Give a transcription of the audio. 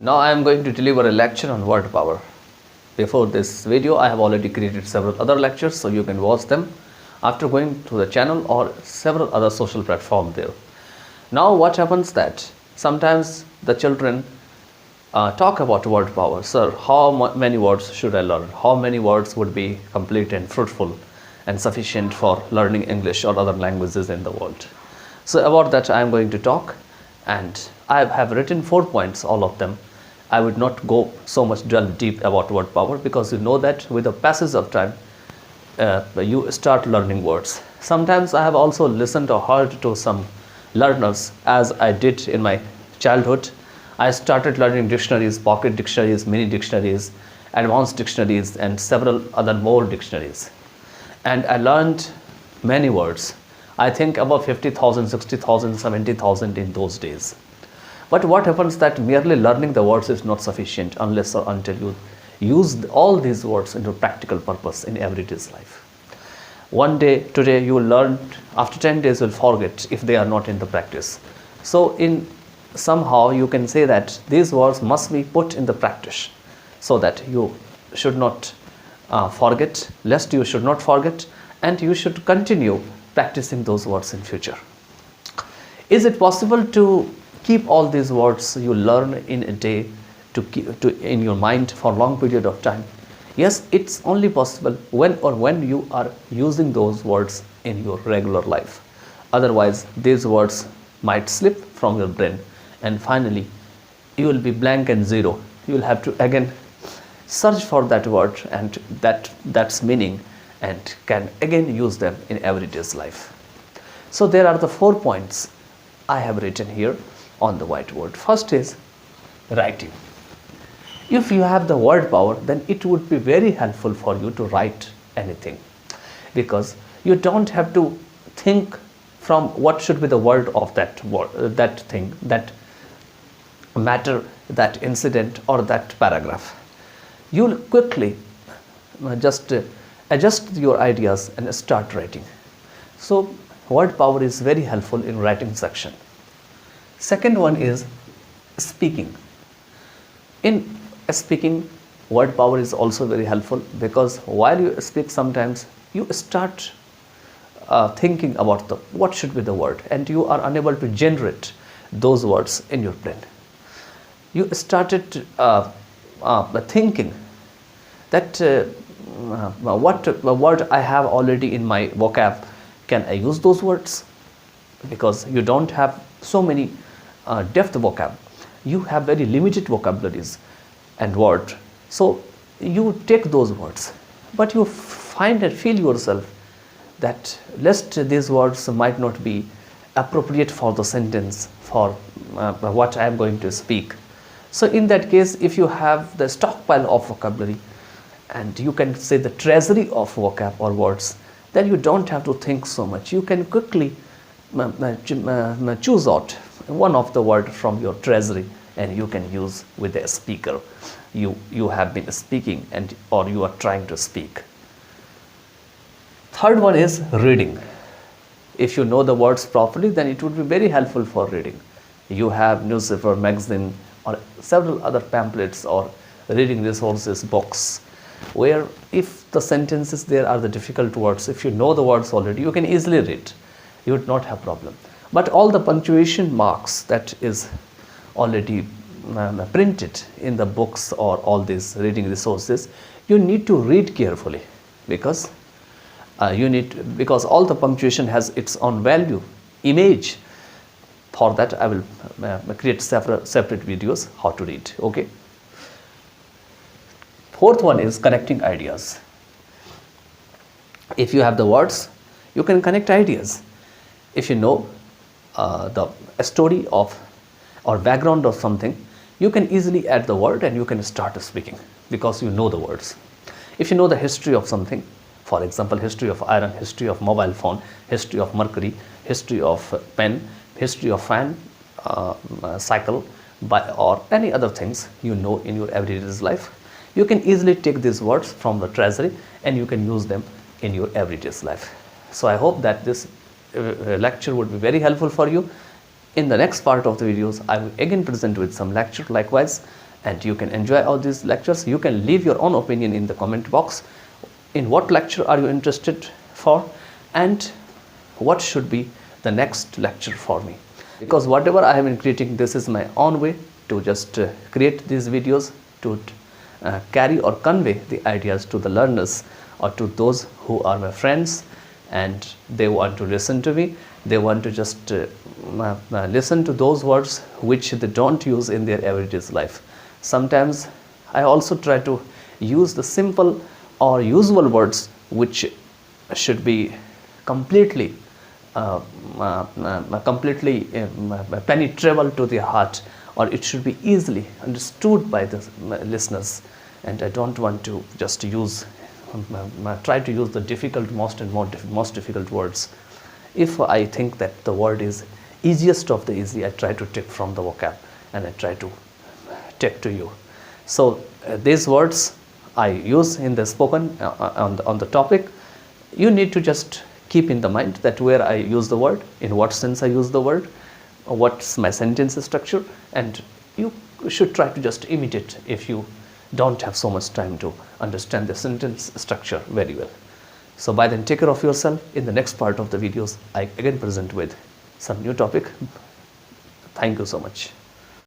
Now I am going to deliver a lecture on word power. Before this video, I have already created several other lectures, so you can watch them after going to the channel or several other social platforms there. Now what happens that sometimes the children talk about word power. Sir, how many words should I learn? How many words would be complete and fruitful and sufficient for learning English or other languages in the world? So about that I am going to talk, and I have written 4 points, all of them. I would not go so much delve deep about word power, because you know that with the passage of time you start learning words. Sometimes I have also listened or heard to some learners, as I did in my childhood. I started learning dictionaries, pocket dictionaries, mini dictionaries, advanced dictionaries, and several other more dictionaries. And I learned many words. I think about 50,000, 60,000, 70,000 in those days. But what happens that merely learning the words is not sufficient unless or until you use all these words into practical purpose in everyday's life. One day, today you will learn, after 10 days you will forget if they are not in the practice. So somehow you can say that these words must be put in the practice, so that you should not forget, lest you should not forget, and you should continue practicing those words in future. Is it possible to keep all these words you learn in a day in your mind for a long period of time? Yes, it's only possible when you are using those words in your regular life. Otherwise, these words might slip from your brain, and finally you will be blank and zero. You will have to again search for that word and that's meaning, and can again use them in everyday's life. So there are the 4 points I have written here on the whiteboard. First is writing. If you have the word power, then it would be very helpful for you to write anything, because you don't have to think from what should be the word of that word, that thing, that matter, that incident, or that paragraph. You'll quickly just adjust your ideas and start writing. So word power is very helpful in writing section. Second one is speaking. In speaking, word power is also very helpful, because while you speak, sometimes you start thinking about what should be the word, and you are unable to generate those words in your brain. You started thinking that what word I have already in my vocab, can I use those words? Because you don't have so many depth vocab. You have very limited vocabularies and word. So you take those words, but you find and feel yourself that lest these words might not be appropriate for the sentence, for what I am going to speak. So in that case, if you have the stockpile of vocabulary, and you can say the treasury of vocab or words, then you don't have to think so much. You can quickly choose out one of the word from your treasury, and you can use with the speaker you have been speaking or you are trying to speak. Third one is reading. If you know the words properly, then it would be very helpful for reading. You have newspaper, magazine, or several other pamphlets or reading resources, books, where if the sentences there are the difficult words, if you know the words already, you can easily read. You would not have problem. But all the punctuation marks that is already printed in the books or all these reading resources, you need to read carefully, because because all the punctuation has its own value, image. For that I will create separate videos how to read. Okay. Fourth one is connecting ideas. If you have the words, you can connect ideas. If you know the story of or background of something, you can easily add the word and you can start speaking, because you know the words. If you know the history of something, for example, history of iron, history of mobile phone, history of mercury, history of pen, history of fan, cycle, or any other things you know in your everyday life, you can easily take these words from the treasury and you can use them in your everyday life. So I hope that this lecture would be very helpful for you. In the next part of the videos, I will again present with some lecture likewise, and you can enjoy all these lectures. You can leave your own opinion in the comment box. In what lecture are you interested for, and what should be the next lecture for me? Because whatever I have been creating, this is my own way to just create these videos to carry or convey the ideas to the learners or to those who are my friends, and they want to listen to me. They want to just listen to those words which they don't use in their everyday life. Sometimes I also try to use the simple or usual words which should be completely penetrable to the heart, or it should be easily understood by the listeners. And I don't want to just use try to use the difficult, most difficult words. If I think that the word is easiest of the easy, I try to take from the vocab and I try to take to you. So these words I use in the spoken on the topic. You need to just keep in the mind that where I use the word, in what sense I use the word, what's my sentence structure, and you should try to just imitate if you don't have so much time to understand the sentence structure very well. So by then, take care of yourself. In the next part of the videos, I again present with some new topic. Thank you so much.